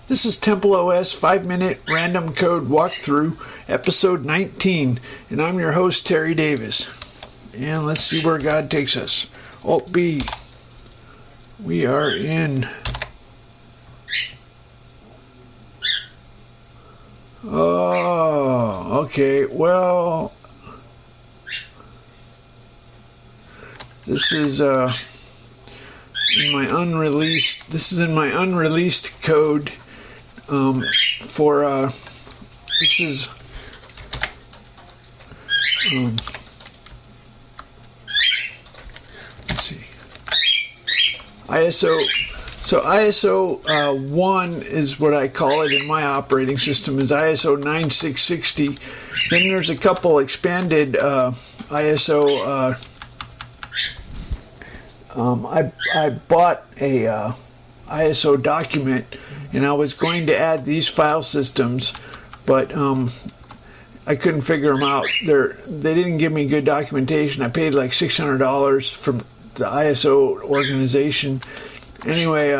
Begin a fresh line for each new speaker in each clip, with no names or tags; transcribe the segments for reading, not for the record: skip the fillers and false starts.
This is TempleOS 5-minute random code walkthrough, episode 19, and I'm your host, Terry Davis. And let's see where God takes us. Alt B. We are in... Oh, okay, well... This is in my unreleased... This is in my unreleased code. This is let's see, ISO. So ISO 1 is what I call it in my operating system, is ISO 9660. Then there's a couple expanded ISO. I bought a ISO document, and I was going to add these file systems, but I couldn't figure them out. They didn't give me good documentation. I paid like $600 from the ISO organization. Anyway,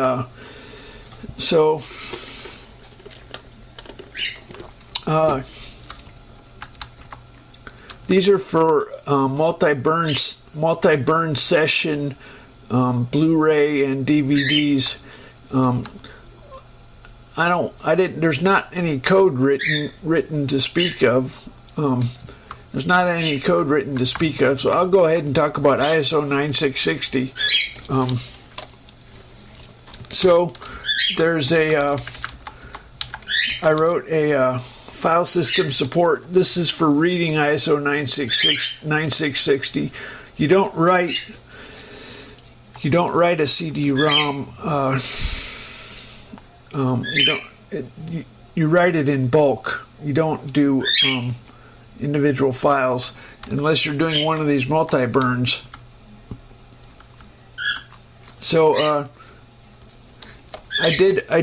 these are for multi-burn session Blu-ray and DVDs. There's not any code written to speak of. So I'll go ahead and talk about ISO 9660. So there's I wrote a file system support. This is for reading ISO 9660. You don't write a CD-ROM. You write it in bulk. You don't do individual files unless you're doing one of these multi-burns. So I did a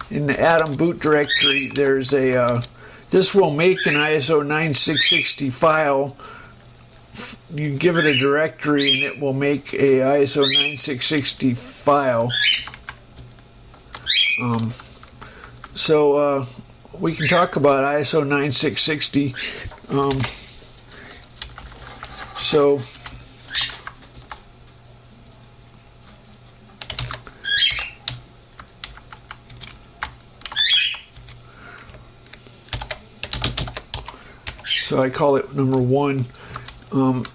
in the Atom boot directory. There's a this will make an ISO 9660 file. You give it a directory and it will make a ISO 9660 file. So we can talk about ISO 9660. So I call it number 1.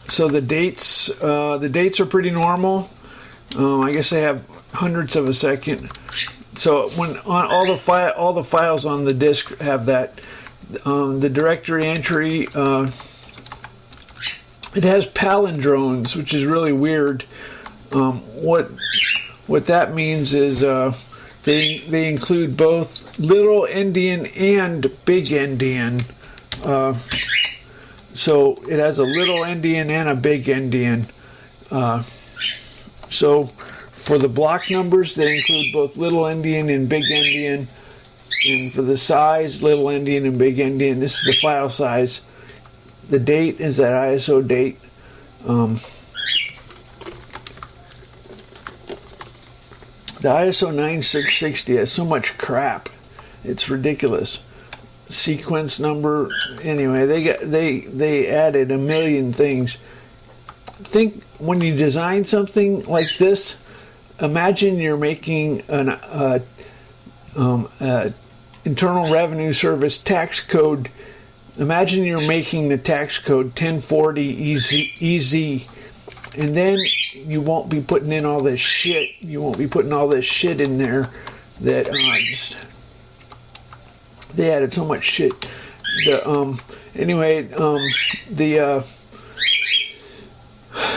So the dates are pretty normal. I guess I have hundredths of a second. So when on all the files on the disk have that, the directory entry, it has palindromes, which is really weird. What that means is they include both little endian and big endian. So it has a little endian and a big endian. So for the block numbers, they include both little endian and big endian. And for the size, little endian and big endian. This is the file size. The date is that ISO date. The ISO 9660 has so much crap. It's ridiculous. Sequence number. Anyway, they added a million things. Think when you design something like this. Imagine you're making an Internal Revenue Service tax code. Imagine you're making the tax code 1040 EZ, and then you won't be putting in all this shit. You won't be putting all this shit in there that they added so much shit.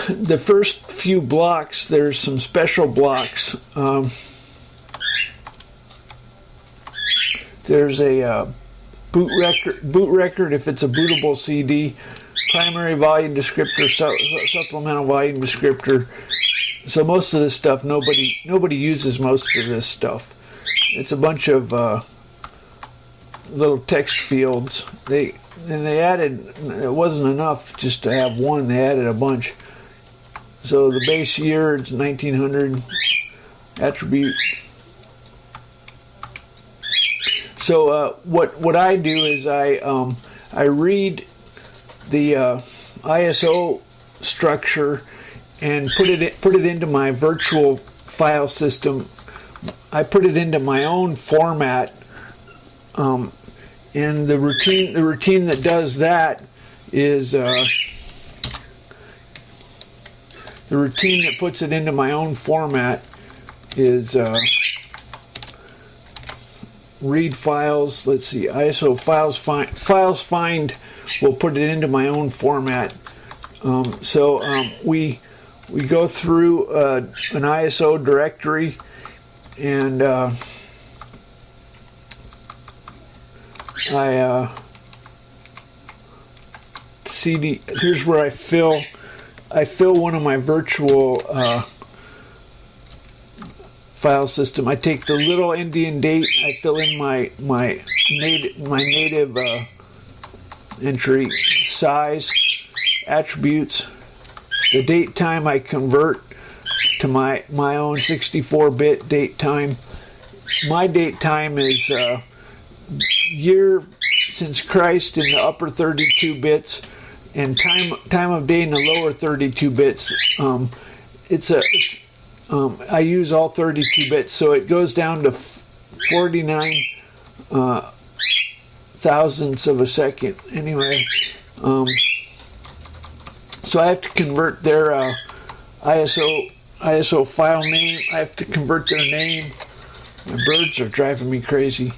The first few blocks, there's some special blocks. There's a boot record if it's a bootable CD, primary volume descriptor, supplemental volume descriptor. So most of this stuff, nobody uses most of this stuff. It's a bunch of little text fields. They added, it wasn't enough just to have one, they added a bunch. So the base year, it's 1900. Attribute So what I do is I read the ISO structure and put it into my virtual file system. I put it into my own format, and the routine that does that is the routine that puts it into my own format is read files. Let's see, ISO files find will put it into my own format. We go through an ISO directory, and CD. Here's where I fill one of my virtual file system. I take the little Indian date. I fill in my native entry, size, attributes. The date time I convert to my own 64-bit date time. My date time is year since Christ in the upper 32 bits, and time of day in the lower 32 bits. I use all 32 bits, so it goes down to 49 thousandths of a second. Anyway, so I have to convert their ISO file name. I have to convert their name. My birds are driving me crazy.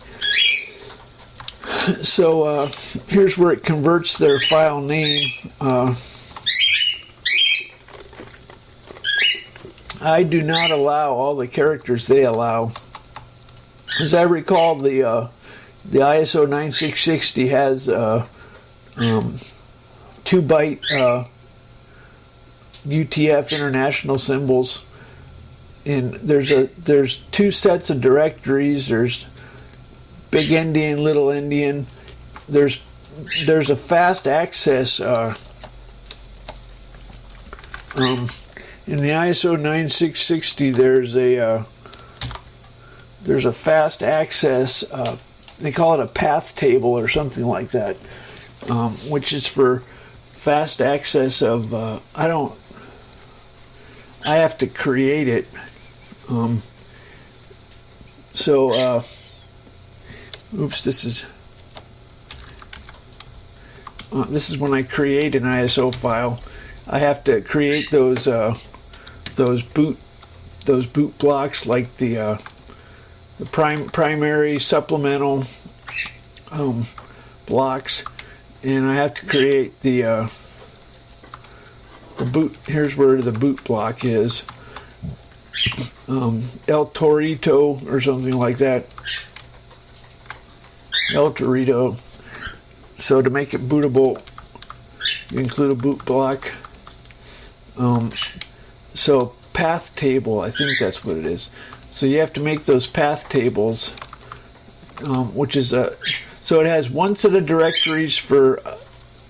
So here's where it converts their file name. I do not allow all the characters they allow. As I recall, the ISO 9660 has 2-byte UTF international symbols. And there's two sets of directories. There's Big Endian, Little Endian. There's a fast access in the ISO 9660. There's a fast access. They call it a path table or something like that, which is for fast access of. I have to create it. Oops, this is when I create an ISO file. I have to create those boot blocks, like the primary, supplemental blocks, and I have to create the boot. Here's where the boot block is. El Torito or something like that. El Torito. So to make it bootable, you include a boot block. So path table, I think that's what it is. So you have to make those path tables, which is so it has one set of directories for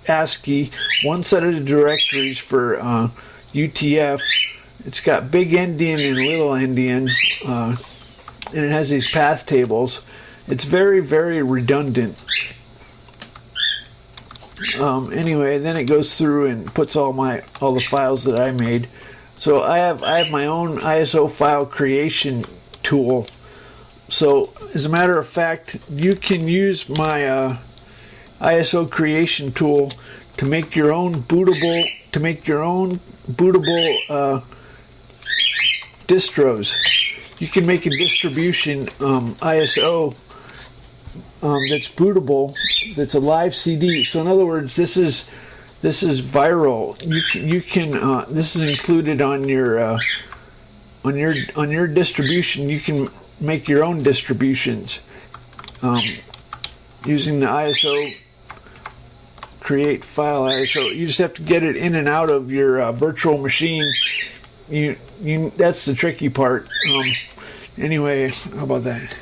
ASCII, one set of directories for UTF. It's got Big Endian and Little Endian, and it has these path tables. It's very, very redundant. Anyway, then it goes through and puts all the files that I made. So I have my own ISO file creation tool. So as a matter of fact, you can use my ISO creation tool to make your own bootable distros. You can make a distribution ISO that's bootable, that's a live CD. So in other words, this is viral. You can this is included on your distribution. You can make your own distributions using the ISO create file ISO. You just have to get it in and out of your virtual machine. That's the tricky part. Anyway, how about that?